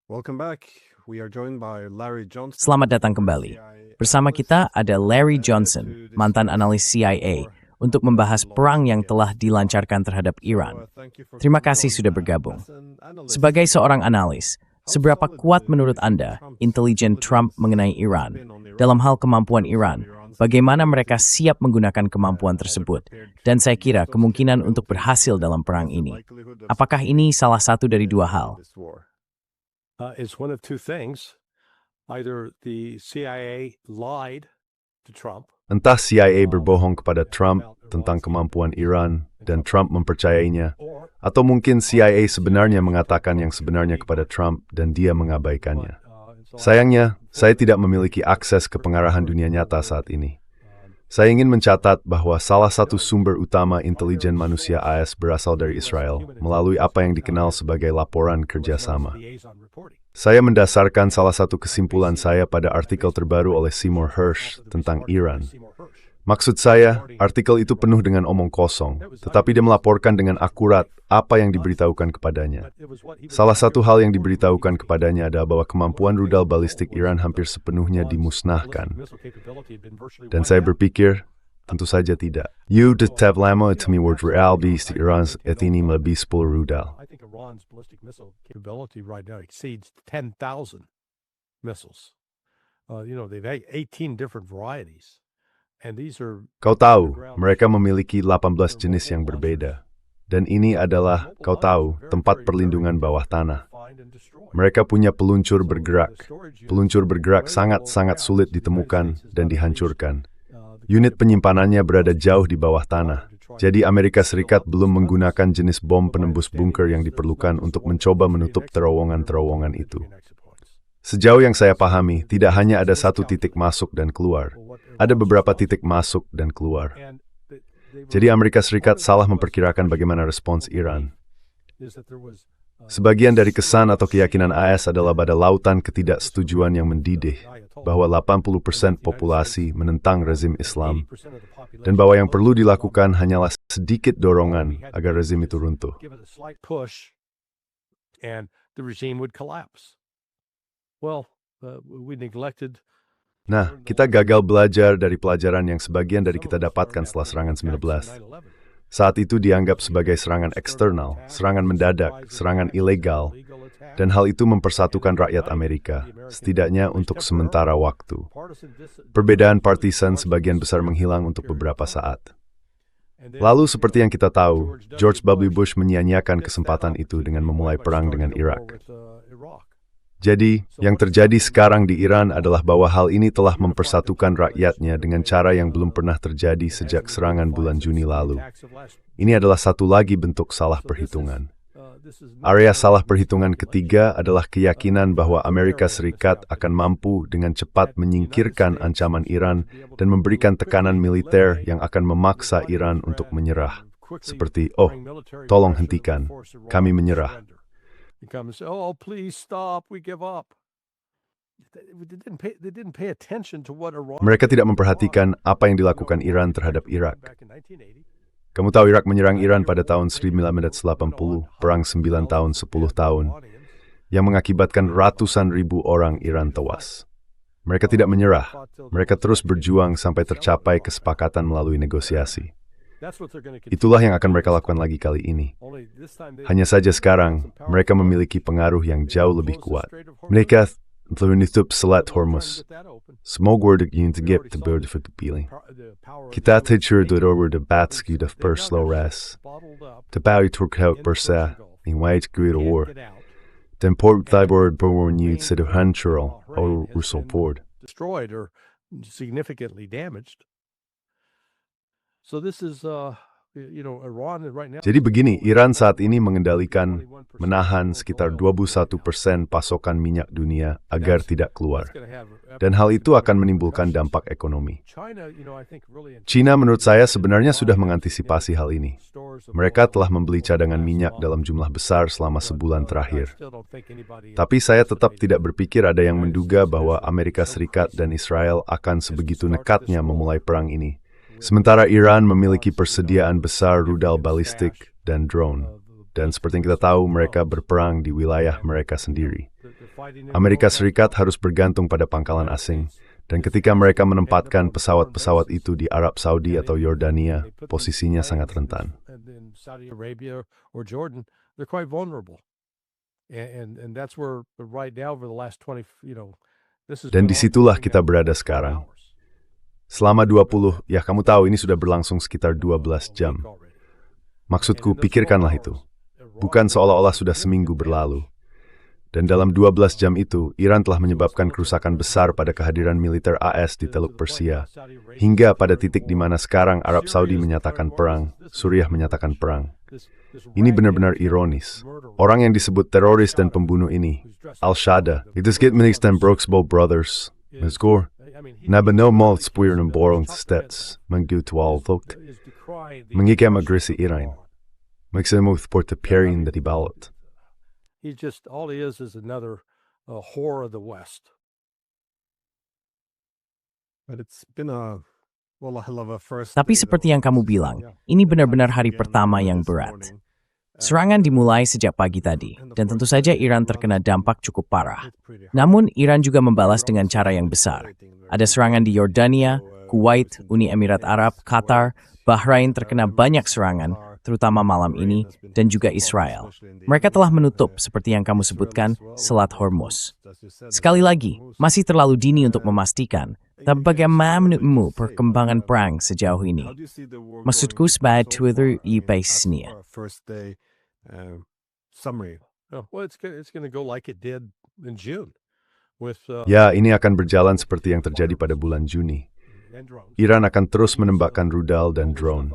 Welcome back. We are joined by Larry Johnson. Selamat datang kembali. Bersama kita ada Larry Johnson, mantan analis CIA, untuk membahas perang yang telah dilancarkan terhadap Iran. Terima kasih sudah bergabung. Sebagai seorang analis, seberapa kuat menurut Anda intelijen Trump mengenai Iran? Dalam hal kemampuan Iran, bagaimana mereka siap menggunakan kemampuan tersebut? Dan saya kira kemungkinan untuk berhasil dalam perang ini. Apakah ini salah satu dari dua hal? It's one of two things. Either the CIA lied to Trump. Entah CIA berbohong kepada Trump tentang kemampuan Iran dan Trump mempercayainya, atau mungkin CIA sebenarnya mengatakan yang sebenarnya kepada Trump dan dia mengabaikannya. Sayangnya, saya tidak memiliki akses ke pengarahan dunia nyata saat ini. Saya ingin mencatat bahwa salah satu sumber utama intelijen manusia AS berasal dari Israel melalui apa yang dikenal sebagai laporan kerjasama. Saya mendasarkan salah satu kesimpulan saya pada artikel terbaru oleh Seymour Hersh tentang Iran. Maksud saya, artikel itu penuh dengan omong kosong, tetapi dia melaporkan dengan akurat apa yang diberitahukan kepadanya. Salah satu hal yang diberitahukan kepadanya adalah bahwa kemampuan rudal balistik Iran hampir sepenuhnya dimusnahkan. Dan saya berpikir, tentu saja tidak. You detect lama itu meward real bis di Iran etini melebihi 10 rudal. I think Iran's ballistic missile capability right now exceeds 10,000 missiles. They've 18 different varieties. And these are Kau tahu, mereka memiliki 18 jenis yang berbeda. Dan ini adalah, kau tahu, tempat perlindungan bawah tanah. Mereka punya peluncur bergerak. Peluncur bergerak sangat-sangat sulit ditemukan dan dihancurkan. Unit penyimpanannya berada jauh di bawah tanah. Jadi Amerika Serikat belum menggunakan jenis bom penembus bunker yang diperlukan untuk mencoba menutup terowongan-terowongan itu. Sejauh yang saya pahami, tidak hanya ada satu titik masuk dan keluar. Ada beberapa titik masuk dan keluar. Jadi Amerika Serikat salah memperkirakan bagaimana respons Iran. Sebagian dari kesan atau keyakinan AS adalah pada lautan ketidaksetujuan yang mendidih, bahwa 80% populasi menentang rezim Islam, dan bahwa yang perlu dilakukan hanyalah sedikit dorongan agar rezim itu runtuh. Nah, kita gagal belajar dari pelajaran yang sebagian dari kita dapatkan setelah serangan 19. Saat itu dianggap sebagai serangan eksternal, serangan mendadak, serangan ilegal, dan hal itu mempersatukan rakyat Amerika, setidaknya untuk sementara waktu. Perbedaan partisan sebagian besar menghilang untuk beberapa saat. Lalu seperti yang kita tahu, George W. Bush menyia-nyiakan kesempatan itu dengan memulai perang dengan Irak. Jadi, yang terjadi sekarang di Iran adalah bahwa hal ini telah mempersatukan rakyatnya dengan cara yang belum pernah terjadi sejak serangan bulan Juni lalu. Ini adalah satu lagi bentuk salah perhitungan. Area salah perhitungan ketiga adalah keyakinan bahwa Amerika Serikat akan mampu dengan cepat menyingkirkan ancaman Iran dan memberikan tekanan militer yang akan memaksa Iran untuk menyerah. Seperti, tolong hentikan, kami menyerah. Come and say, "Oh, please stop, we give up." They didn't pay attention to what Iran. Mereka tidak memperhatikan apa yang dilakukan Iran terhadap Irak. Kamu tahu Irak menyerang Iran pada tahun 1980, perang 9 tahun, 10 tahun, yang mengakibatkan ratusan ribu orang Iran tewas. Mereka tidak menyerah. Mereka terus berjuang sampai tercapai kesepakatan melalui negosiasi. Itulah yang akan mereka lakukan lagi kali ini. Hanya saja sekarang, mereka memiliki pengaruh yang jauh lebih kuat. Mereka menutup Selat Hormuz. Semoga ingin tegap berdefiling. Kita tidur de batski de perslow res. Tebawi turkhout bersa, in white great war. Den port thibord berwarnyud seduhantural, or rusopord. Destroyed or significantly damaged. So this is, Iran right now. Jadi begini, Iran saat ini mengendalikan, menahan sekitar 21% pasokan minyak dunia agar tidak keluar. Dan hal itu akan menimbulkan dampak ekonomi. China menurut saya sebenarnya sudah mengantisipasi hal ini. Mereka telah membeli cadangan minyak dalam jumlah besar selama sebulan terakhir. Tapi saya tetap tidak berpikir ada yang menduga bahwa Amerika Serikat dan Israel akan sebegitu nekatnya memulai perang ini. Sementara Iran memiliki persediaan besar rudal balistik dan drone. Dan seperti yang kita tahu, mereka berperang di wilayah mereka sendiri. Amerika Serikat harus bergantung pada pangkalan asing. Dan ketika mereka menempatkan pesawat-pesawat itu di Arab Saudi atau Yordania, posisinya sangat rentan. Saudi Arabia or Jordan, they're quite vulnerable. And that's where right now over the last 20, this is Dan disitulah kita berada sekarang. Selama 20, ya kamu tahu ini sudah berlangsung sekitar 12 jam. Maksudku, pikirkanlah itu. Bukan seolah-olah sudah seminggu berlalu. Dan dalam 12 jam itu, Iran telah menyebabkan kerusakan besar pada kehadiran militer AS di Teluk Persia. Hingga pada titik di mana sekarang Arab Saudi menyatakan perang, Suriah menyatakan perang. Ini benar-benar ironis. Orang yang disebut teroris dan pembunuh ini, Al-Shada, itu skit dan Broxbow Brothers, Mezgor, Nabano Mal Spuirnum Borong Stets, Manggutual Thok, mengikam agresi Iran. Magsemuth Porta Perin dari Balot. He's just, all he is another whore of the West. But it's been a hell of a first Tapi day, seperti though. yang kamu bilang, ini benar-benar hari pertama yang berat. Serangan dimulai sejak pagi tadi, dan tentu saja Iran terkena dampak cukup parah. Namun, Iran juga membalas dengan cara yang besar. Ada serangan di Yordania, Kuwait, Uni Emirat Arab, Qatar, Bahrain terkena banyak serangan, terutama malam ini, dan juga Israel. Mereka telah menutup, seperti yang kamu sebutkan, Selat Hormuz. Sekali lagi, masih terlalu dini untuk memastikan, tapi bagaimana menurutmu perkembangan perang sejauh ini? Maksudku sebagai Twitter e-base-nya. First day summary. Well, it's going to go like it did in June. With, Ya, ini akan berjalan seperti yang terjadi pada bulan Juni. Iran akan terus menembakkan rudal dan drone.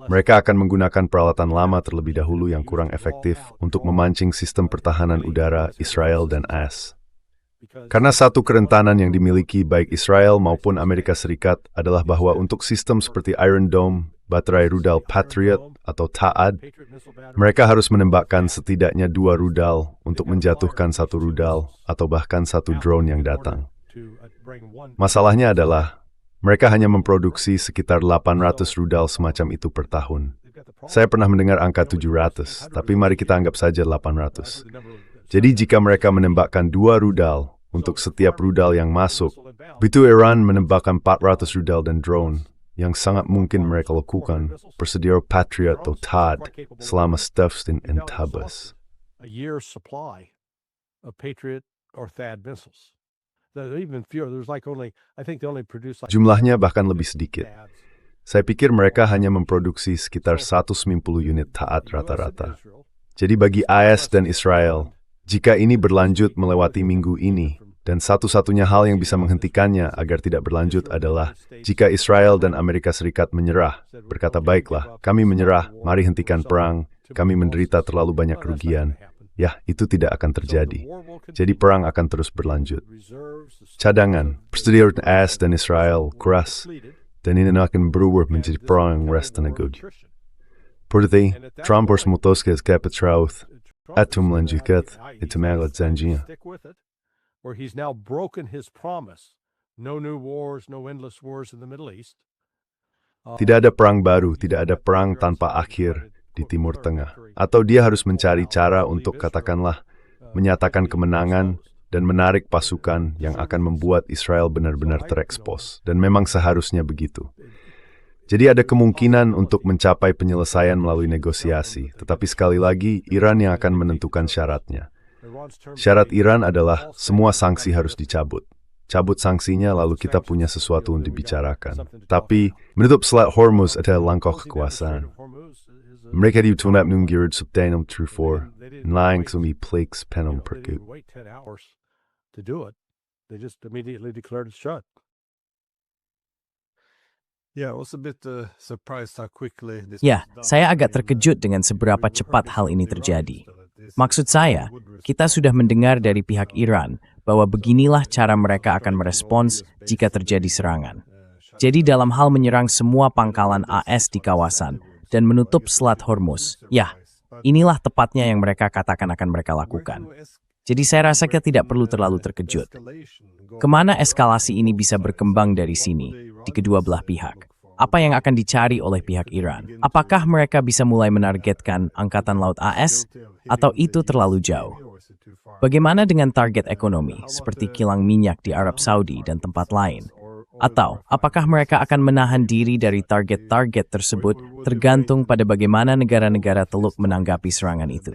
Mereka akan menggunakan peralatan lama terlebih dahulu yang kurang efektif untuk memancing sistem pertahanan udara Israel dan AS. Karena satu kerentanan yang dimiliki baik Israel maupun Amerika Serikat adalah bahwa untuk sistem seperti Iron Dome, baterai rudal Patriot atau TAAD, mereka harus menembakkan setidaknya 2 rudal untuk menjatuhkan 1 rudal atau bahkan 1 drone yang datang. Masalahnya adalah, mereka hanya memproduksi sekitar 800 rudal semacam itu per tahun. Saya pernah mendengar angka 700, tapi mari kita anggap saja 800. Jadi jika mereka menembakkan 2 rudal untuk setiap rudal yang masuk, begitu Iran menembakkan 400 rudal dan drone, yang sangat mungkin mereka lakukan persedia Patriot atau TAAD selama Stufstin and Tabas. a year's supply of Patriot or THAAD missiles. Even fewer. There's like only, I think they only produce like Jumlahnya bahkan lebih sedikit. Saya pikir mereka hanya memproduksi sekitar 190 unit TAAD rata-rata. Jadi bagi AS dan Israel, jika ini berlanjut melewati minggu ini, dan satu-satunya hal yang bisa menghentikannya agar tidak berlanjut adalah jika Israel dan Amerika Serikat menyerah, berkata baiklah, kami menyerah, mari hentikan perang, kami menderita terlalu banyak kerugian. Ya, itu tidak akan terjadi. Jadi perang akan terus berlanjut. Cadangan, persediaan AS dan Israel keras, dan ini akan berubah menjadi perang rest negod. Seperti Trump harus memutuskan Petraut atau melanjutkan itu mengalat janjinya. where he's now broken his promise. No new wars, no endless wars in the Middle East. Tidak ada perang baru, tidak ada perang tanpa akhir di Timur Tengah. Atau dia harus mencari cara untuk katakanlah menyatakan kemenangan dan menarik pasukan yang akan membuat Israel benar-benar terekspos. Dan memang seharusnya begitu. Jadi ada kemungkinan untuk mencapai penyelesaian melalui negosiasi. Tetapi sekali lagi, Iran yang akan menentukan syaratnya. Syarat Iran adalah semua sanksi harus dicabut. Cabut sanksinya lalu kita punya sesuatu untuk dibicarakan. Tapi menutup Selat Hormuz adalah langkah kekuasaan. Mereka diutunap nunggirud subtanum trufor, nlaing sumi plakes penum perkut. Wait 10 hours to do it. They just immediately declared it shut. Yeah, I was a bit surprised how quickly this Ya, was done. saya agak terkejut dengan seberapa cepat hal ini terjadi. Maksud saya, kita sudah mendengar dari pihak Iran bahwa beginilah cara mereka akan merespons jika terjadi serangan. Jadi dalam hal menyerang semua pangkalan AS di kawasan dan menutup Selat Hormuz, ya, inilah tepatnya yang mereka katakan akan mereka lakukan. Jadi saya rasa kita tidak perlu terlalu terkejut. Kemana eskalasi ini bisa berkembang dari sini, di kedua belah pihak? Apa yang akan dicari oleh pihak Iran? Apakah mereka bisa mulai menargetkan Angkatan Laut AS? Atau itu terlalu jauh? Bagaimana dengan target ekonomi seperti kilang minyak di Arab Saudi dan tempat lain? Atau apakah mereka akan menahan diri dari target-target tersebut tergantung pada bagaimana negara-negara Teluk menanggapi serangan itu?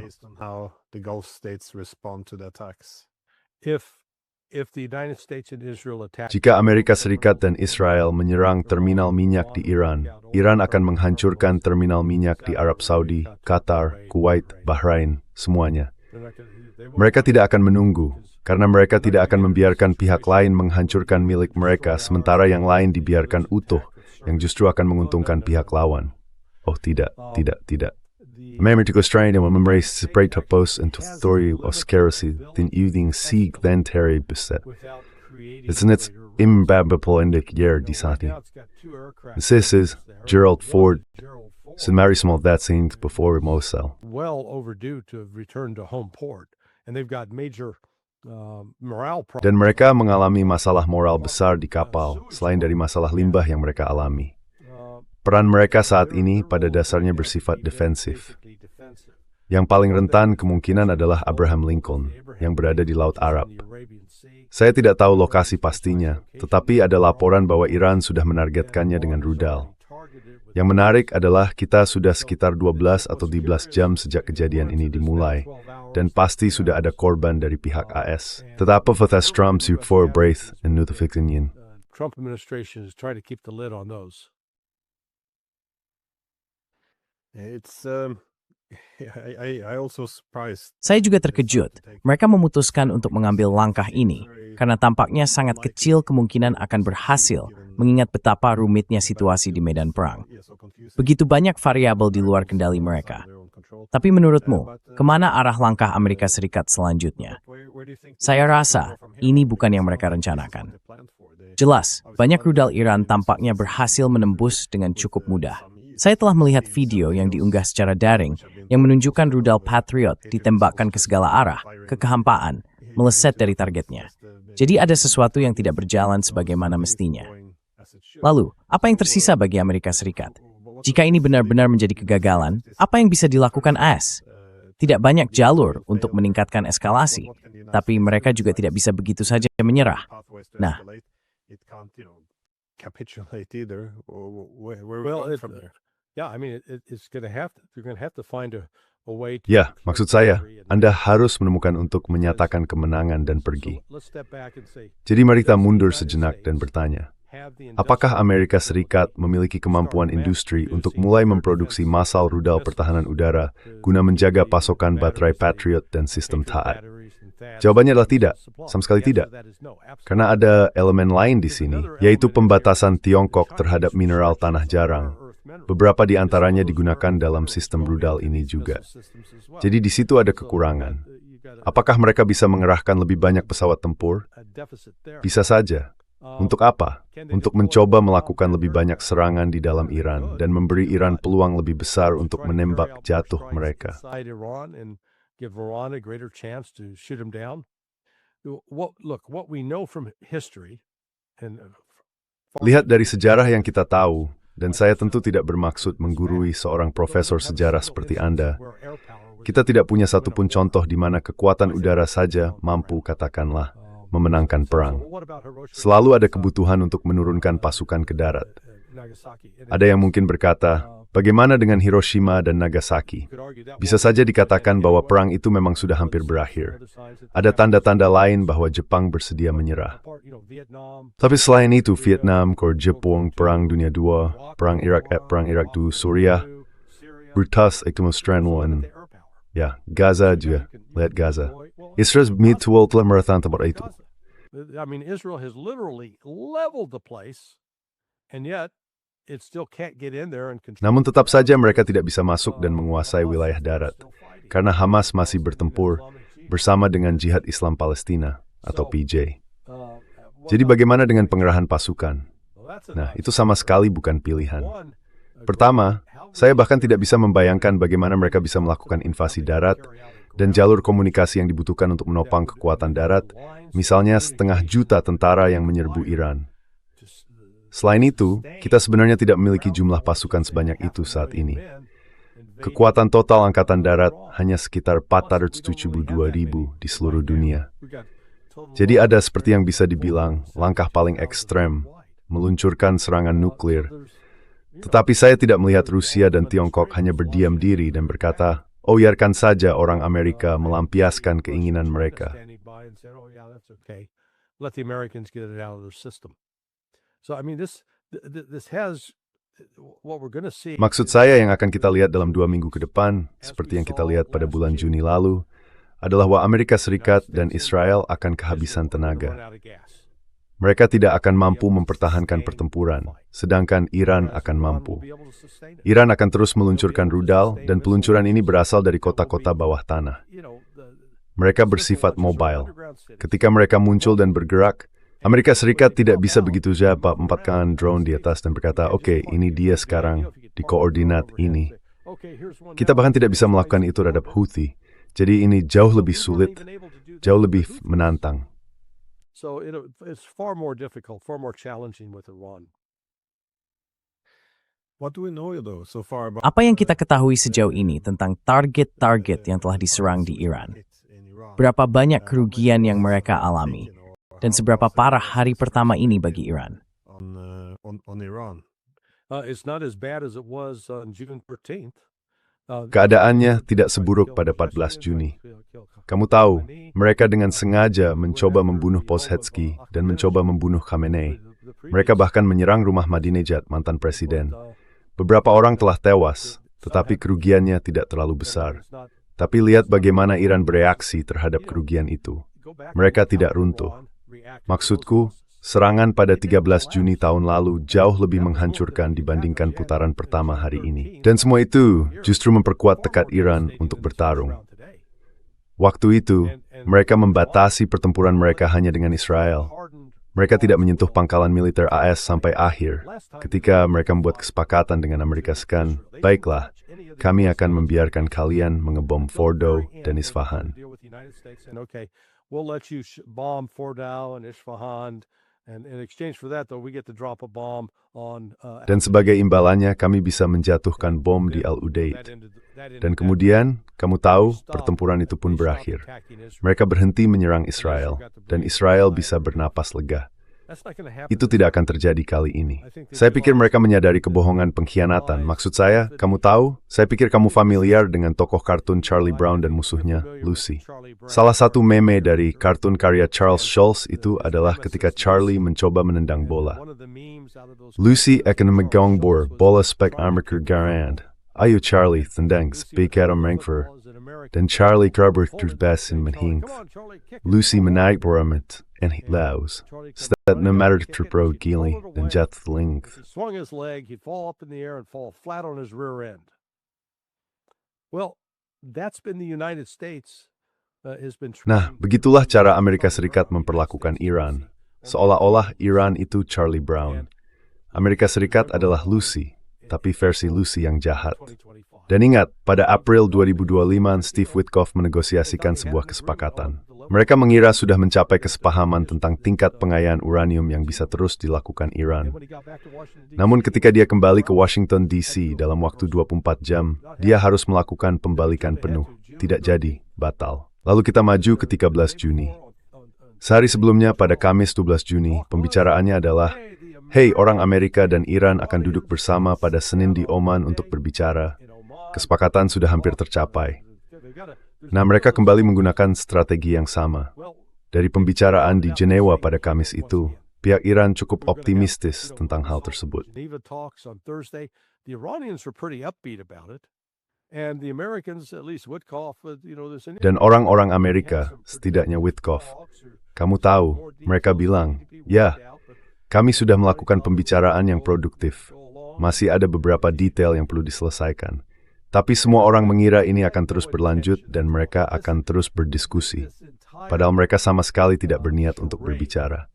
If the United States and Israel attack, Jika Amerika Serikat dan Israel menyerang terminal minyak di Iran, Iran akan menghancurkan terminal minyak di Arab Saudi, Qatar, Kuwait, Bahrain, semuanya. Mereka tidak akan menunggu, karena mereka tidak akan membiarkan pihak lain menghancurkan milik mereka sementara yang lain dibiarkan utuh, yang justru akan menguntungkan pihak lawan. Oh tidak. Amerika Australia memerai separate pos untuk teori oskerasi dan using sig dan teri beset. It's improbable year di saat ini. This is Gerald Ford. Very small that scenes before Mosul. well overdue to return to home port, and they've got major morale problems. Dan mereka mengalami masalah moral besar di kapal, selain dari masalah limbah yang mereka alami. Peran mereka saat ini pada dasarnya bersifat defensif. Yang paling rentan kemungkinan adalah Abraham Lincoln, yang berada di Laut Arab. Saya tidak tahu lokasi pastinya, tetapi ada laporan bahwa Iran sudah menargetkannya dengan rudal. Yang menarik adalah kita sudah sekitar 12 atau 13 jam sejak kejadian ini dimulai, dan pasti sudah ada korban dari pihak AS. Tetapi Fathas Trump for Braith and Notification. Trump administration is trying to keep the lid on those. I also surprised. Saya juga terkejut. Mereka memutuskan untuk mengambil langkah ini karena tampaknya sangat kecil kemungkinan akan berhasil mengingat betapa rumitnya situasi di medan perang. Begitu banyak variabel di luar kendali mereka. Tapi menurutmu, kemana arah langkah Amerika Serikat selanjutnya? Saya rasa ini bukan yang mereka rencanakan. Jelas, banyak rudal Iran tampaknya berhasil menembus dengan cukup mudah. Saya telah melihat video yang diunggah secara daring yang menunjukkan rudal Patriot ditembakkan ke segala arah, ke kehampaan, meleset dari targetnya. Jadi ada sesuatu yang tidak berjalan sebagaimana mestinya. Lalu, apa yang tersisa bagi Amerika Serikat? Jika ini benar-benar menjadi kegagalan, apa yang bisa dilakukan AS? Tidak banyak jalur untuk meningkatkan eskalasi, tapi mereka juga tidak bisa begitu saja menyerah. Nah, Capitulate either. Yeah, I mean, it's going to have to. You're going to have to find a way to. Ya, maksud saya, Anda harus menemukan untuk menyatakan kemenangan dan pergi. Let's step back and say, Jadi mari kita mundur sejenak dan bertanya, apakah Amerika Serikat memiliki kemampuan industri untuk mulai memproduksi massal rudal pertahanan udara guna menjaga pasokan baterai Patriot dan sistem THAAD? Jawabannya adalah tidak, sama sekali tidak. Karena ada elemen lain di sini, yaitu pembatasan Tiongkok terhadap mineral tanah jarang. Beberapa di antaranya digunakan dalam sistem rudal ini juga. Jadi di situ ada kekurangan. Apakah mereka bisa mengerahkan lebih banyak pesawat tempur? Bisa saja. Untuk apa? Untuk mencoba melakukan lebih banyak serangan di dalam Iran dan memberi Iran peluang lebih besar untuk menembak jatuh mereka. Give Iran a greater chance to shoot him down. What we know from history and Lihat dari sejarah yang kita tahu, dan saya tentu tidak bermaksud menggurui seorang profesor sejarah seperti Anda. Kita tidak punya satupun contoh di mana kekuatan udara saja mampu, katakanlah, memenangkan perang. Selalu ada kebutuhan untuk menurunkan pasukan ke darat. Ada yang mungkin berkata, bagaimana dengan Hiroshima dan Nagasaki? Bisa saja dikatakan bahwa perang itu memang sudah hampir berakhir. Ada tanda-tanda lain bahwa Jepang bersedia menyerah. Tapi selain itu, Vietnam, Korea, Jepang, Perang Dunia II, Perang Irak II, Suriah, Brutus, Ekmostranwan, ya, Gaza juga, lihat Gaza. Israel mutual telah meretan tempat itu. I mean, Israel has literally leveled the place, and yet it still can't get in there and control. Namun tetap saja mereka tidak bisa masuk dan menguasai wilayah darat, karena Hamas masih bertempur bersama dengan Jihad Islam Palestina, atau PJ. Jadi bagaimana dengan pengerahan pasukan? Nah, itu sama sekali bukan pilihan. Pertama, saya bahkan tidak bisa membayangkan bagaimana mereka bisa melakukan invasi darat dan jalur komunikasi yang dibutuhkan untuk menopang kekuatan darat, misalnya 500 juta tentara yang menyerbu Iran. Selain itu, kita sebenarnya tidak memiliki jumlah pasukan sebanyak itu saat ini. Kekuatan total Angkatan Darat hanya sekitar 472.000 di seluruh dunia. Jadi ada seperti yang bisa dibilang langkah paling ekstrem, meluncurkan serangan nuklir. Tetapi saya tidak melihat Rusia dan Tiongkok hanya berdiam diri dan berkata, oh biarkan saja orang Amerika melampiaskan keinginan mereka. Let the Americans get it out of their system. So I mean this has what we're going to see. Maksud saya yang akan kita lihat dalam 2 minggu ke depan, seperti yang kita lihat pada bulan Juni lalu, adalah bahwa Amerika Serikat dan Israel akan kehabisan tenaga. Mereka tidak akan mampu mempertahankan pertempuran, sedangkan Iran akan mampu. Iran akan terus meluncurkan rudal, dan peluncuran ini berasal dari kota-kota bawah tanah. Mereka bersifat mobile. Ketika mereka muncul dan bergerak, Amerika Serikat tidak bisa begitu saja empatkan drone di atas dan berkata, oke, ini dia sekarang di koordinat ini. Kita bahkan tidak bisa melakukan itu terhadap Houthi. Jadi ini jauh lebih sulit, jauh lebih menantang. So it's far more difficult, far more challenging with Iran. What do we know though so far about Apa yang kita ketahui sejauh ini tentang target-target yang telah diserang di Iran? Berapa banyak kerugian yang mereka alami? Dan seberapa parah hari pertama ini bagi Iran? on Iran? It's not as bad as it was on June 13th. Keadaannya tidak seburuk pada 14 Juni. Kamu tahu, mereka dengan sengaja mencoba membunuh Poshetski dan mencoba membunuh Khamenei. Mereka bahkan menyerang rumah Ahmadinejad, mantan presiden. Beberapa orang telah tewas, tetapi kerugiannya tidak terlalu besar. Tapi lihat bagaimana Iran bereaksi terhadap kerugian itu. Mereka tidak runtuh. Maksudku, serangan pada 13 Juni tahun lalu jauh lebih menghancurkan dibandingkan putaran pertama hari ini. Dan semua itu justru memperkuat tekad Iran untuk bertarung. Waktu itu, mereka membatasi pertempuran mereka hanya dengan Israel. Mereka tidak menyentuh pangkalan militer AS sampai akhir. Ketika mereka membuat kesepakatan dengan Amerika Serikat, baiklah, kami akan membiarkan kalian mengebom Fordo dan Isfahan. We'll let you bomb Fordow and Isfahan, and in exchange for that, though, we get to drop a bomb on. Dan sebagai imbalannya, kami bisa menjatuhkan bom di Al-Udeid. Dan kemudian, kamu tahu, pertempuran itu pun berakhir. Mereka berhenti menyerang Israel, dan Israel bisa bernapas lega. Itu tidak akan terjadi kali ini. Saya pikir mereka menyadari kebohongan pengkhianatan. Maksud saya, kamu tahu, saya pikir kamu familiar dengan tokoh kartun Charlie Brown dan musuhnya, Lucy. Salah satu meme dari kartun karya Charles Schulz itu adalah ketika Charlie mencoba menendang bola. Lucy akan memegang bola spek Amerika Garand. Ayo Charlie, tendang spek Amerika. Dan Charlie Kerber terbas in menhing. Lucy menaik boramet. And he lows, that no matter to pro gili than jet length. If he swung his leg, he'd fall up in the air and fall flat on his rear end. Well, that's been the United States has been. Nah, begitulah cara Amerika Serikat memperlakukan Iran. Seolah-olah Iran itu Charlie Brown. Amerika Serikat adalah Lucy, tapi versi Lucy yang jahat. Dan ingat, pada April 2025, Steve Witkoff menegosiasikan sebuah kesepakatan. Mereka mengira sudah mencapai kesepahaman tentang tingkat pengayaan uranium yang bisa terus dilakukan Iran. Namun ketika dia kembali ke Washington DC dalam waktu 24 jam, dia harus melakukan pembalikan penuh. Tidak jadi, batal. Lalu kita maju ke 13 Juni. Sehari sebelumnya pada Kamis 12 Juni, pembicaraannya adalah, "Hei, orang Amerika dan Iran akan duduk bersama pada Senin di Oman untuk berbicara. Kesepakatan sudah hampir tercapai." Nah, mereka kembali menggunakan strategi yang sama. Dari pembicaraan di Jenewa pada Kamis itu, pihak Iran cukup optimistis tentang hal tersebut. Dan orang-orang Amerika, setidaknya Witkoff, kamu tahu, mereka bilang, ya, kami sudah melakukan pembicaraan yang produktif. Masih ada beberapa detail yang perlu diselesaikan. Tapi semua orang mengira ini akan terus berlanjut dan mereka akan terus berdiskusi. Padahal mereka sama sekali tidak berniat untuk berbicara.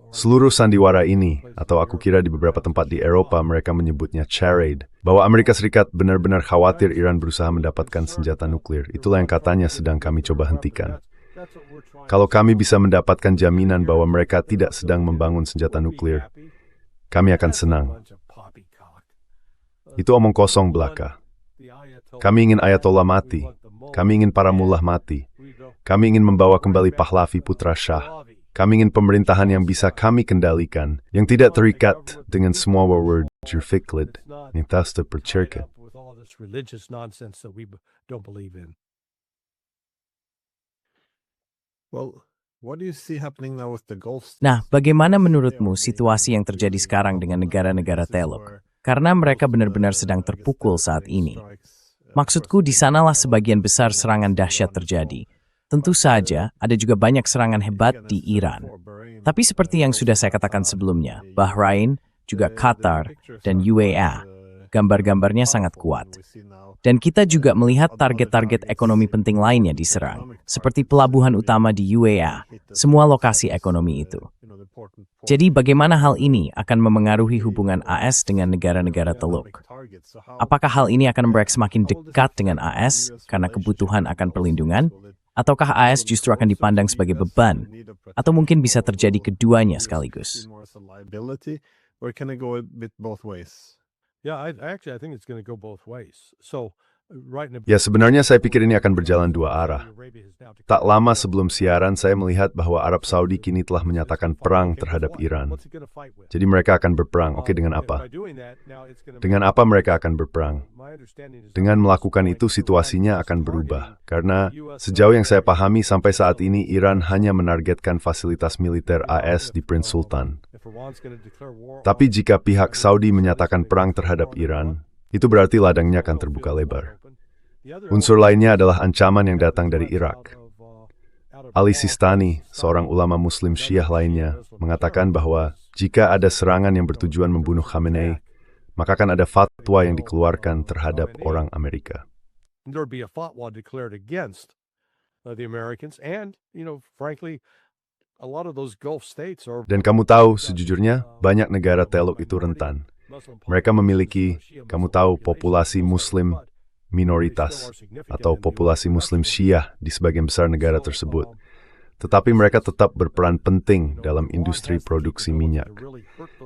Seluruh sandiwara ini, atau aku kira di beberapa tempat di Eropa mereka menyebutnya charade, bahwa Amerika Serikat benar-benar khawatir Iran berusaha mendapatkan senjata nuklir. Itulah yang katanya sedang kami coba hentikan. Kalau kami bisa mendapatkan jaminan bahwa mereka tidak sedang membangun senjata nuklir, kami akan senang. Itu omong kosong belaka. Kami ingin Ayatollah mati. Kami ingin para mullah mati. Kami ingin membawa kembali Pahlavi Putra Shah. Kami ingin pemerintahan yang bisa kami kendalikan, yang tidak terikat dengan semua wawar Fiklid, yang tak terpercaya. Nah, bagaimana menurutmu situasi yang terjadi sekarang dengan negara-negara Teluk? Karena mereka benar-benar sedang terpukul saat ini. Maksudku, di sanalah sebagian besar serangan dahsyat terjadi. Tentu saja, ada juga banyak serangan hebat di Iran. Tapi seperti yang sudah saya katakan sebelumnya, Bahrain, juga Qatar, dan UAE, gambar-gambarnya sangat kuat. Dan kita juga melihat target-target ekonomi penting lainnya diserang, seperti pelabuhan utama di UAE, semua lokasi ekonomi itu. Jadi bagaimana hal ini akan memengaruhi hubungan AS dengan negara-negara Teluk? Apakah hal ini akan membuat semakin dekat dengan AS karena kebutuhan akan perlindungan? Ataukah AS justru akan dipandang sebagai beban? Atau mungkin bisa terjadi keduanya sekaligus? Or can it go a bit both ways? Yeah, I think it's going to go both ways. So, right in the Ya, sebenarnya saya pikir ini akan berjalan dua arah. Tak lama sebelum siaran, saya melihat bahwa Arab Saudi kini telah menyatakan perang terhadap Iran. Jadi mereka akan berperang. Oke, dengan apa? Dengan apa mereka akan berperang? Dengan melakukan itu, situasinya akan berubah. Karena sejauh yang saya pahami, sampai saat ini Iran hanya menargetkan fasilitas militer AS di Prince Sultan. Tapi jika pihak Saudi menyatakan perang terhadap Iran, itu berarti ladangnya akan terbuka lebar. Unsur lainnya adalah ancaman yang datang dari Irak. Ali Sistani, seorang ulama Muslim Syiah lainnya, mengatakan bahwa jika ada serangan yang bertujuan membunuh Khamenei, maka akan ada fatwa yang dikeluarkan terhadap orang Amerika. there'd be a fatwa declared against the Americans, and frankly, a lot of those Gulf states are. Dan kamu tahu, sejujurnya, banyak negara Teluk itu rentan. Mereka memiliki, kamu tahu, populasi Muslim minoritas atau populasi Muslim Syiah di sebagian besar negara tersebut. Tetapi mereka tetap berperan penting dalam industri produksi minyak.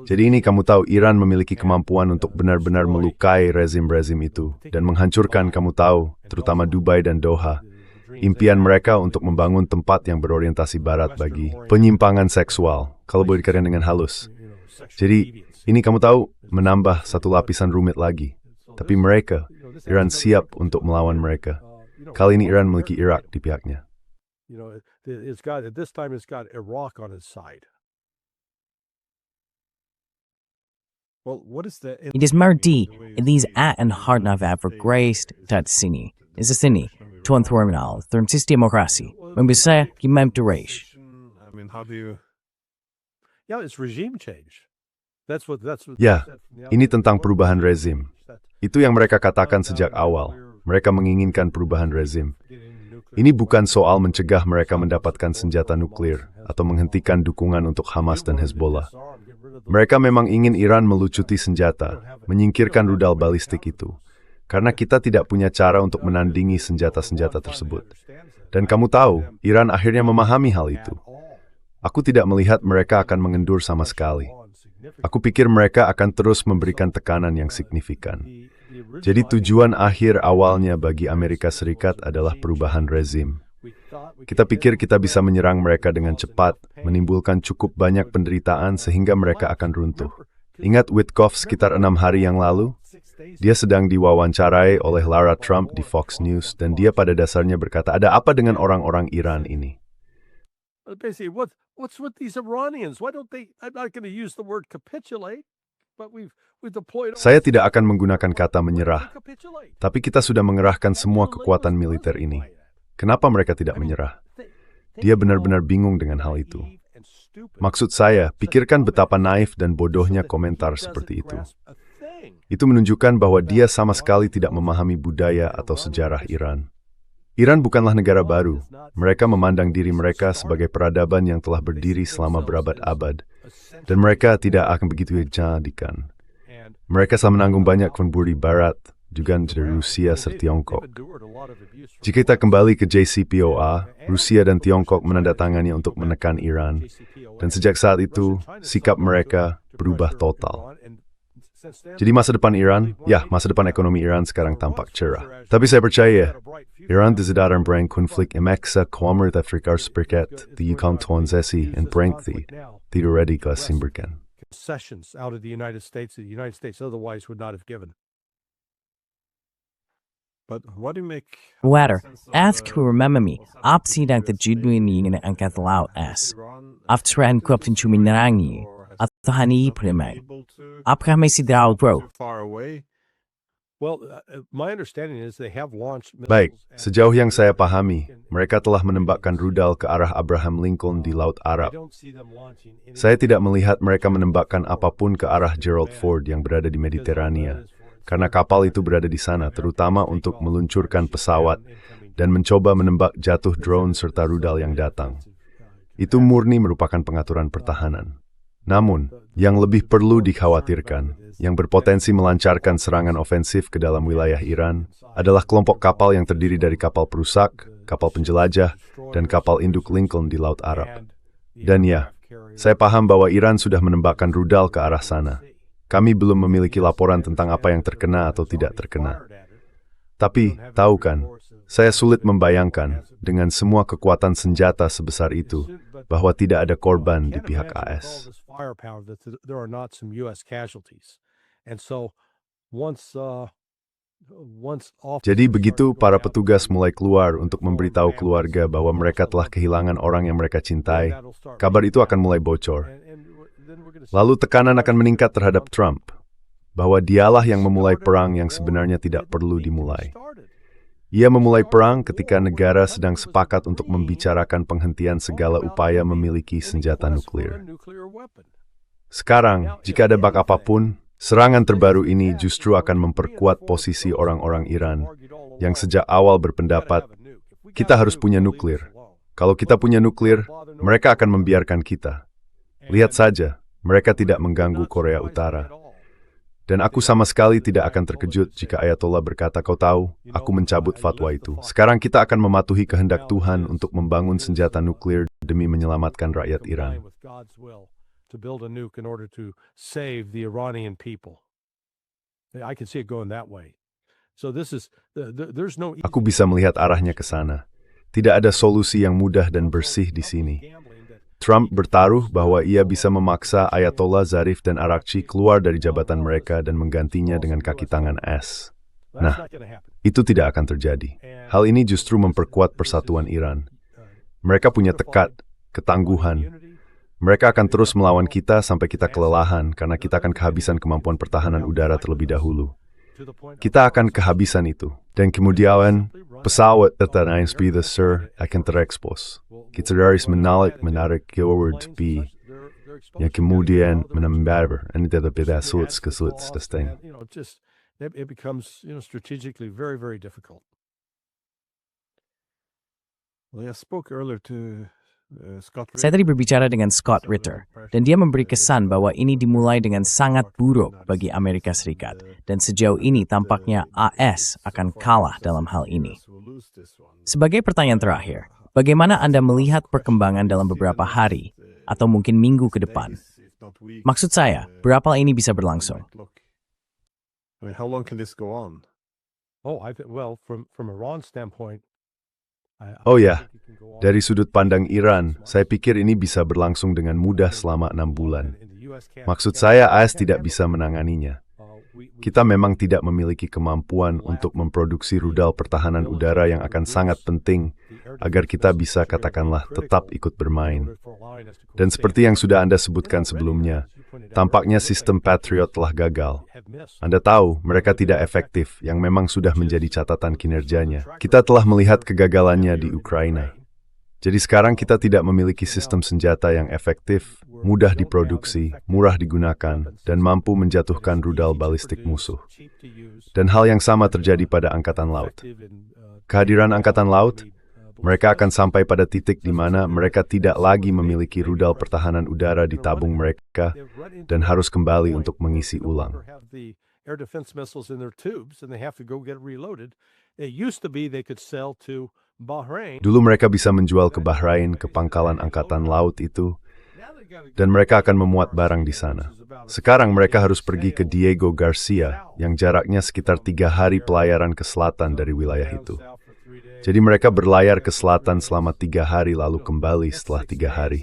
Jadi ini kamu tahu, Iran memiliki kemampuan untuk benar-benar melukai rezim-rezim itu dan menghancurkan, kamu tahu, terutama Dubai dan Doha, impian mereka untuk membangun tempat yang berorientasi barat bagi penyimpangan seksual, kalau boleh dikatakan dengan halus. Jadi, ini kamu tahu, menambah satu lapisan rumit lagi. Tapi mereka, Iran siap untuk melawan mereka. Kali ini Iran memiliki Irak di pihaknya. This time it's got Iraq on its side. It is Mardi, these at and hard nava for graced dat sini. Is a sini, tuan terminal, termsis demokrasi. Membisa gimam turesh. I mean, how do you... Yeah, it's regime change. That's what. Ya, ini tentang perubahan rezim. Itu yang mereka katakan sejak awal. Mereka menginginkan perubahan rezim. Ini bukan soal mencegah mereka mendapatkan senjata nuklir atau menghentikan dukungan untuk Hamas dan Hezbollah. Mereka memang ingin Iran melucuti senjata, menyingkirkan rudal balistik itu. Karena kita tidak punya cara untuk menandingi senjata-senjata tersebut. Dan kamu tahu, Iran akhirnya memahami hal itu. Aku tidak melihat mereka akan mengendur sama sekali. Aku pikir mereka akan terus memberikan tekanan yang signifikan. Jadi tujuan akhir awalnya bagi Amerika Serikat adalah perubahan rezim. Kita pikir kita bisa menyerang mereka dengan cepat, menimbulkan cukup banyak penderitaan sehingga mereka akan runtuh. Ingat Witkoff sekitar 6 hari yang lalu? Dia sedang diwawancarai oleh Lara Trump di Fox News dan dia pada dasarnya berkata, ada apa dengan orang-orang Iran ini? Basically, what's with these Iranians? Why don't they? I'm not going to use the word capitulate, but we've deployed. Saya tidak akan menggunakan kata menyerah, tapi kita sudah mengerahkan semua kekuatan militer ini. Kenapa mereka tidak menyerah? Dia benar-benar bingung dengan hal itu. Maksud saya, pikirkan betapa naif dan bodohnya komentar seperti itu. Itu menunjukkan bahwa dia sama sekali tidak memahami budaya atau sejarah Iran. Iran bukanlah negara baru. Mereka memandang diri mereka sebagai peradaban yang telah berdiri selama berabad-abad. Dan mereka tidak akan begitu dijadikan. Mereka telah menanggung banyak konflik Barat, juga dari Rusia serta Tiongkok. Jika kita kembali ke JCPOA, Rusia dan Tiongkok menandatangani untuk menekan Iran. Dan sejak saat itu, sikap mereka berubah total. Jadi masa depan Iran, ya masa depan ekonomi Iran sekarang tampak cerah. Tapi saya percaya, Iran disedar berang konflik emaksa Commonwealth Afrika Serikat, the Yukon Tuanzesi, and Brangthi, tidak ready kesimberkan. Concessions out of the United States that the United States otherwise would not have given. But what do you make Water, ask who remember me, absidang terjudwini ng angkat laut as. After kuap cuminerangi, atau hani primay. Apakah masih draw bro? far away? Well, my understanding is they have launched Baik, missiles at- sejauh yang saya pahami, mereka telah menembakkan rudal ke arah Abraham Lincoln di Laut I Arab. don't see them launching any- Saya tidak melihat mereka menembakkan apapun ke arah Gerald Ford yang berada di Mediterania, karena kapal itu berada di sana terutama untuk meluncurkan pesawat dan mencoba menembak jatuh drone serta rudal yang datang. Itu murni merupakan pengaturan pertahanan. Namun, yang lebih perlu dikhawatirkan, yang berpotensi melancarkan serangan ofensif ke dalam wilayah Iran, adalah kelompok kapal yang terdiri dari kapal perusak, kapal penjelajah, dan kapal induk Lincoln di Laut Arab. Dan ya, saya paham bahwa Iran sudah menembakkan rudal ke arah sana. Kami belum memiliki laporan tentang apa yang terkena atau tidak terkena. Tapi, tahu kan, saya sulit membayangkan dengan semua kekuatan senjata sebesar itu, bahwa tidak ada korban di pihak AS. There are not some U.S. casualties, and so once Jadi begitu para petugas mulai keluar untuk memberitahu keluarga bahwa mereka telah kehilangan orang yang mereka cintai, kabar itu akan mulai bocor. Lalu tekanan akan meningkat terhadap Trump, bahwa dialah yang memulai perang yang sebenarnya tidak perlu dimulai. Ia memulai perang ketika negara sedang sepakat untuk membicarakan penghentian segala upaya memiliki senjata nuklir. Sekarang, jika ada bak apapun, serangan terbaru ini justru akan memperkuat posisi orang-orang Iran yang sejak awal berpendapat, kita harus punya nuklir. Kalau kita punya nuklir, mereka akan membiarkan kita. Lihat saja, mereka tidak mengganggu Korea Utara. Dan aku sama sekali tidak akan terkejut jika Ayatollah berkata, kau tahu, aku mencabut fatwa itu. Sekarang kita akan mematuhi kehendak Tuhan untuk membangun senjata nuklir demi menyelamatkan rakyat Iran. to build a nuke in order to save the Iranian people. I can see it going that way. So this is there's no easy Aku bisa melihat arahnya ke sana. Tidak ada solusi yang mudah dan bersih di sini. Trump bertaruh bahwa ia bisa memaksa Ayatollah Zarif dan Arakchi keluar dari jabatan mereka dan menggantinya dengan kaki tangan AS. Nah, itu tidak akan terjadi. Hal ini justru memperkuat persatuan Iran. Mereka punya tekad, ketangguhan. Mereka akan terus melawan kita sampai kita kelelahan karena kita akan kehabisan kemampuan pertahanan udara terlebih dahulu. Kita akan kehabisan itu. Dan kemudian, pesawat tertanam seperti Sir akan terekspos. Kita harus menarik keyword B yang kemudian menambah ini tidak beda sulit sustain. It becomes strategically very, very difficult. Well, I spoke earlier to Scott Saya tadi berbicara dengan Scott Ritter, dan dia memberi kesan bahwa ini dimulai dengan sangat buruk bagi Amerika Serikat, dan sejauh ini tampaknya AS akan kalah dalam hal ini. Sebagai pertanyaan terakhir, bagaimana Anda melihat perkembangan dalam beberapa hari, atau mungkin minggu ke depan? Maksud saya, berapa ini bisa berlangsung? I mean, how long can this go on? Oh, from Iran's standpoint, Oh ya, dari sudut pandang Iran, saya pikir ini bisa berlangsung dengan mudah selama 6 bulan. Maksud saya, AS tidak bisa menanganinya. Kita memang tidak memiliki kemampuan untuk memproduksi rudal pertahanan udara yang akan sangat penting agar kita bisa katakanlah tetap ikut bermain. Dan seperti yang sudah Anda sebutkan sebelumnya, tampaknya sistem Patriot telah gagal. Anda tahu, mereka tidak efektif, yang memang sudah menjadi catatan kinerjanya. Kita telah melihat kegagalannya di Ukraina. Jadi sekarang kita tidak memiliki sistem senjata yang efektif, mudah diproduksi, murah digunakan, dan mampu menjatuhkan rudal balistik musuh. Dan hal yang sama terjadi pada Angkatan Laut. Kehadiran Angkatan Laut, mereka akan sampai pada titik di mana mereka tidak lagi memiliki rudal pertahanan udara di tabung mereka dan harus kembali untuk mengisi ulang. air defense missiles in their tubes and they have to go get reloaded. It used to be they could sell to Bahrain. Dulu mereka bisa menjual ke Bahrain, ke pangkalan Angkatan Laut itu, dan mereka akan memuat barang di sana. Sekarang mereka harus pergi ke Diego Garcia, yang jaraknya sekitar 3 hari pelayaran ke selatan dari wilayah itu. Jadi mereka berlayar ke selatan selama 3 hari lalu kembali setelah 3 hari.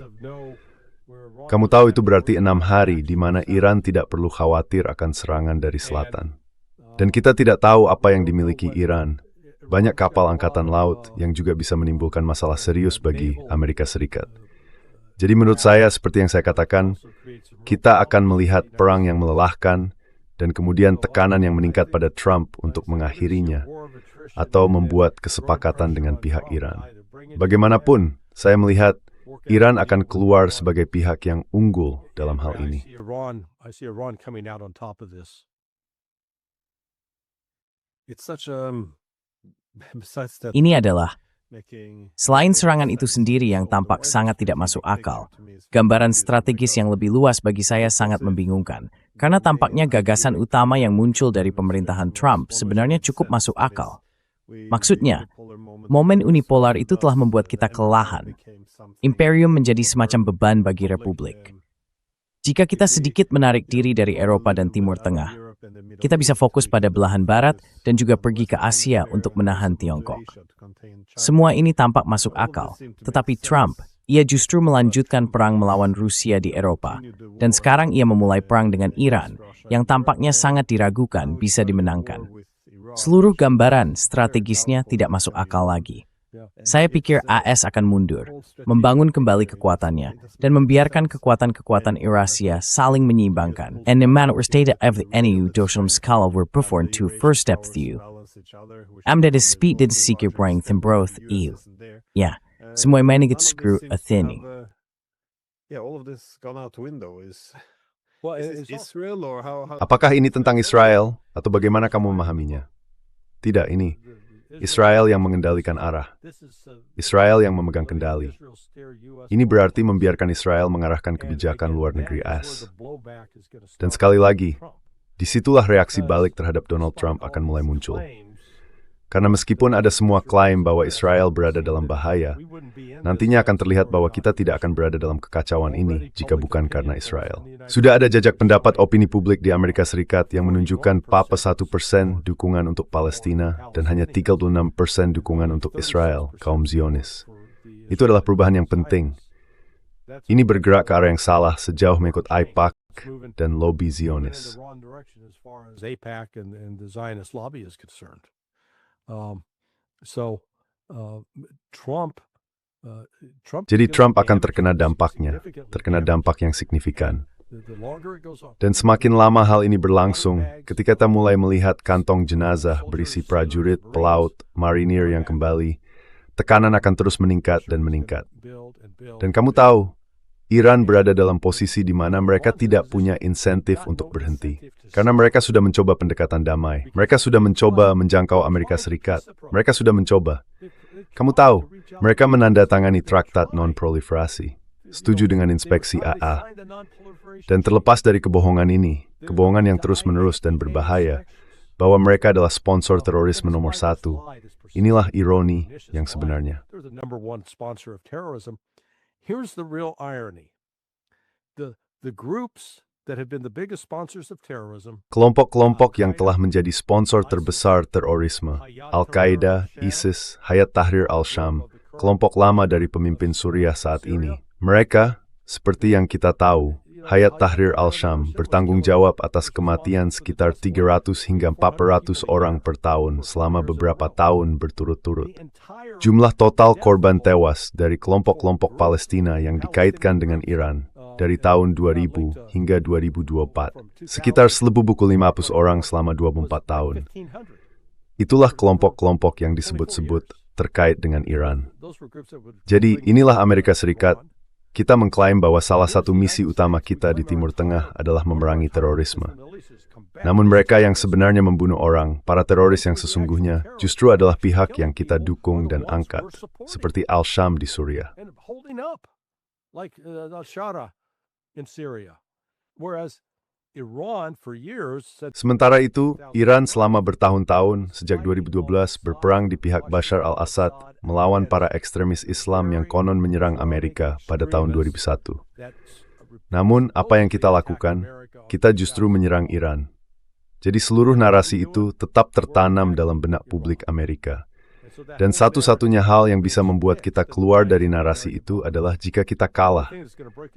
Kamu tahu itu berarti 6 hari di mana Iran tidak perlu khawatir akan serangan dari selatan. Dan kita tidak tahu apa yang dimiliki Iran. Banyak kapal angkatan laut yang juga bisa menimbulkan masalah serius bagi Amerika Serikat. Jadi menurut saya, seperti yang saya katakan, kita akan melihat perang yang melelahkan dan kemudian tekanan yang meningkat pada Trump untuk mengakhirinya atau membuat kesepakatan dengan pihak Iran. Bagaimanapun, saya melihat Iran akan keluar sebagai pihak yang unggul dalam hal ini. Ini adalah, selain serangan itu sendiri yang tampak sangat tidak masuk akal, gambaran strategis yang lebih luas bagi saya sangat membingungkan, karena tampaknya gagasan utama yang muncul dari pemerintahan Trump sebenarnya cukup masuk akal. Maksudnya, momen unipolar itu telah membuat kita kelelahan. Imperium menjadi semacam beban bagi Republik. Jika kita sedikit menarik diri dari Eropa dan Timur Tengah, kita bisa fokus pada belahan Barat dan juga pergi ke Asia untuk menahan Tiongkok. Semua ini tampak masuk akal, tetapi Trump, ia justru melanjutkan perang melawan Rusia di Eropa, dan sekarang ia memulai perang dengan Iran, yang tampaknya sangat diragukan bisa dimenangkan. Seluruh gambaran strategisnya tidak masuk akal lagi. Saya pikir AS akan mundur, membangun kembali kekuatannya, dan membiarkan kekuatan-kekuatan Eurasia saling menyeimbangkan. And the manner state of the NEU dalam skala were performed to first step through. Amdad is speed did secret bring them both EU. Yeah, semua mana get screw a thinning. Apakah ini tentang Israel, atau bagaimana kamu memahaminya? Tidak, ini Israel yang mengendalikan arah. Israel yang memegang kendali. Ini berarti membiarkan Israel mengarahkan kebijakan luar negeri AS. Dan sekali lagi, disitulah reaksi balik terhadap Donald Trump akan mulai muncul. Karena meskipun ada semua klaim bahwa Israel berada dalam bahaya, nantinya akan terlihat bahwa kita tidak akan berada dalam kekacauan ini jika bukan karena Israel. Sudah ada jajak pendapat opini publik di Amerika Serikat yang menunjukkan 41% dukungan untuk Palestina dan hanya 36% dukungan untuk Israel, kaum Zionis. Itu adalah perubahan yang penting. Ini bergerak ke arah yang salah sejauh mengikut AIPAC dan lobby Zionis. Jadi Trump akan terkena dampaknya, terkena dampak yang signifikan. Dan semakin lama hal ini berlangsung, ketika kita mulai melihat kantong jenazah berisi prajurit, pelaut, marinir yang kembali, tekanan akan terus meningkat dan meningkat. Dan kamu tahu, Iran berada dalam posisi di mana mereka tidak punya insentif untuk berhenti. Karena mereka sudah mencoba pendekatan damai. Mereka sudah mencoba menjangkau Amerika Serikat. Mereka sudah mencoba. Kamu tahu, mereka menandatangani traktat non-proliferasi. Setuju dengan inspeksi AA. Dan terlepas dari kebohongan ini, kebohongan yang terus-menerus dan berbahaya, bahwa mereka adalah sponsor terorisme nomor 1, inilah ironi yang sebenarnya. Here's the real irony. The groups that have been the biggest sponsors of terrorism. Kelompok-kelompok yang telah menjadi sponsor terbesar terorisme, Al-Qaeda, ISIS, Hayat Tahrir al-Sham, kelompok lama dari pemimpin Suriah saat ini. Mereka, seperti yang kita tahu, Hayat Tahrir al-Sham bertanggung jawab atas kematian sekitar 300 hingga 400 orang per tahun selama beberapa tahun berturut-turut. Jumlah total korban tewas dari kelompok-kelompok Palestina yang dikaitkan dengan Iran dari tahun 2000 hingga 2024, sekitar 1.050 orang selama 24 tahun. Itulah kelompok-kelompok yang disebut-sebut terkait dengan Iran. Jadi inilah Amerika Serikat. Kita mengklaim bahwa salah satu misi utama kita di Timur Tengah adalah memerangi terorisme. Namun mereka yang sebenarnya membunuh orang, para teroris yang sesungguhnya, justru adalah pihak yang kita dukung dan angkat, seperti Al-Sham di Suriah. Sementara itu, Iran selama bertahun-tahun, sejak 2012, berperang di pihak Bashar al-Assad, melawan para ekstremis Islam yang konon menyerang Amerika pada tahun 2001. Namun, apa yang kita lakukan? Kita justru menyerang Iran. Jadi seluruh narasi itu tetap tertanam dalam benak publik Amerika. Dan satu-satunya hal yang bisa membuat kita keluar dari narasi itu adalah jika kita kalah.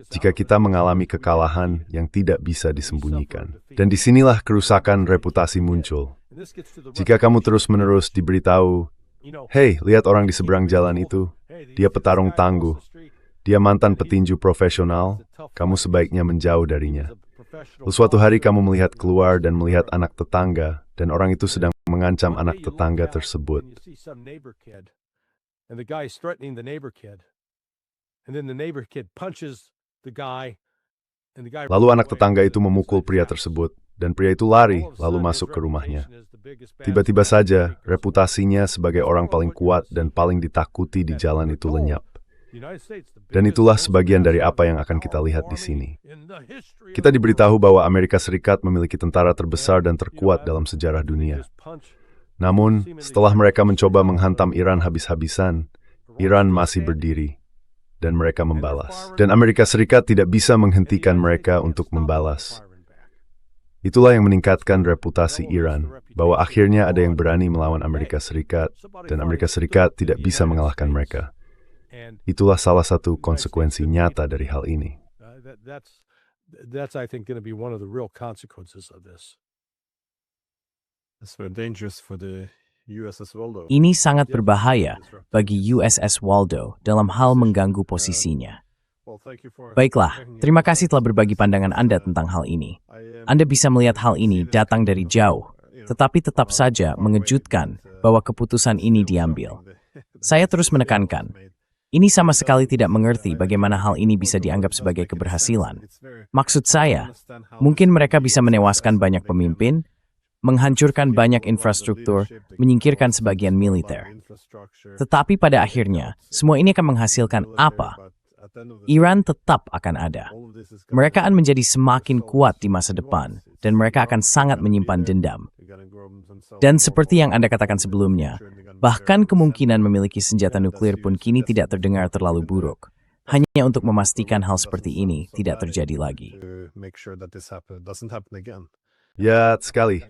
Jika kita mengalami kekalahan yang tidak bisa disembunyikan. Dan disinilah kerusakan reputasi muncul. Jika kamu terus-menerus diberitahu, "Hei, lihat orang di seberang jalan itu, dia petarung tangguh, dia mantan petinju profesional, kamu sebaiknya menjauh darinya." Lalu suatu hari kamu melihat keluar dan melihat anak tetangga, dan orang itu sedang mengancam anak tetangga tersebut. Lalu anak tetangga itu memukul pria tersebut, dan pria itu lari lalu masuk ke rumahnya. Tiba-tiba saja, reputasinya sebagai orang paling kuat dan paling ditakuti di jalan itu lenyap. Dan itulah sebagian dari apa yang akan kita lihat di sini. Kita diberitahu bahwa Amerika Serikat memiliki tentara terbesar dan terkuat dalam sejarah dunia. Namun, setelah mereka mencoba menghantam Iran habis-habisan, Iran masih berdiri, dan mereka membalas. Dan Amerika Serikat tidak bisa menghentikan mereka untuk membalas. Itulah yang meningkatkan reputasi Iran, bahwa akhirnya ada yang berani melawan Amerika Serikat, dan Amerika Serikat tidak bisa mengalahkan mereka. Itulah salah satu konsekuensi nyata dari hal ini. That's I think going to be one of the real consequences of this. It's very dangerous for the USS Waldo. Ini sangat berbahaya bagi USS Waldo dalam hal mengganggu posisinya. Baiklah, terima kasih telah berbagi pandangan Anda tentang hal ini. Anda bisa melihat hal ini datang dari jauh, tetapi tetap saja mengejutkan bahwa keputusan ini diambil. Saya terus menekankan, ini sama sekali tidak mengerti bagaimana hal ini bisa dianggap sebagai keberhasilan. Maksud saya, mungkin mereka bisa menewaskan banyak pemimpin, menghancurkan banyak infrastruktur, menyingkirkan sebagian militer. Tetapi pada akhirnya, semua ini akan menghasilkan apa? Iran tetap akan ada. Mereka akan menjadi semakin kuat di masa depan, dan mereka akan sangat menyimpan dendam. Dan seperti yang Anda katakan sebelumnya, bahkan kemungkinan memiliki senjata nuklir pun kini tidak terdengar terlalu buruk. Hanya untuk memastikan hal seperti ini tidak terjadi lagi. Ya, sekali.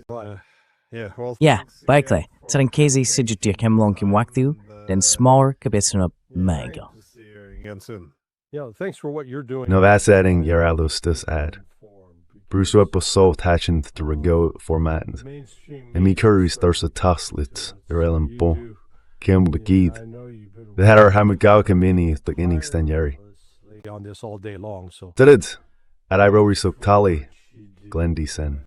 Ya, baiklah. Terima kasih sudah meluangkan waktu dan semua kebesaran Mega. Thanks for what you're doing. Navasering Yaralustus ad. Brusua på så tachen till rego format. Emikuri största tasslits, Irelen på. Kim begid. Det här är hamugau kamini the inningstanjeri. On this all day long, so. Did it? At I row tali, Glendy sen.